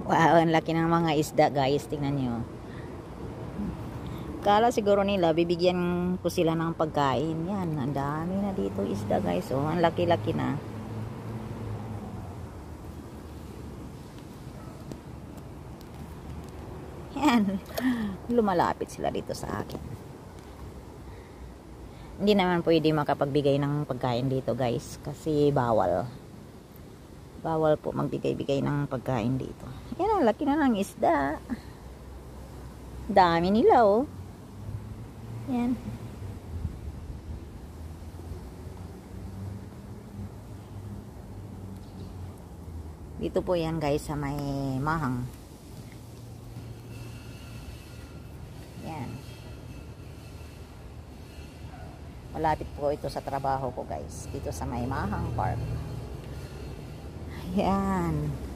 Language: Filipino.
Wow, ang laki ng mga isda guys, tingnan nyo. Kala siguro nila bibigyan ko sila ng pagkain. Yan, ang dami na dito isda guys. Oh, ang laki-laki na. Yan. Lumalapit sila dito sa akin. Hindi naman pwede makapagbigay ng pagkain dito guys. Kasi bawal. Bawal po magbigay-bigay ng pagkain dito. Yan, ang laki na ng isda. Dami nila oh. Yan. Dito po yan guys sa may Mahang. Yan. Malapit po ito sa trabaho ko guys. Dito sa may Mahang Park. Yan.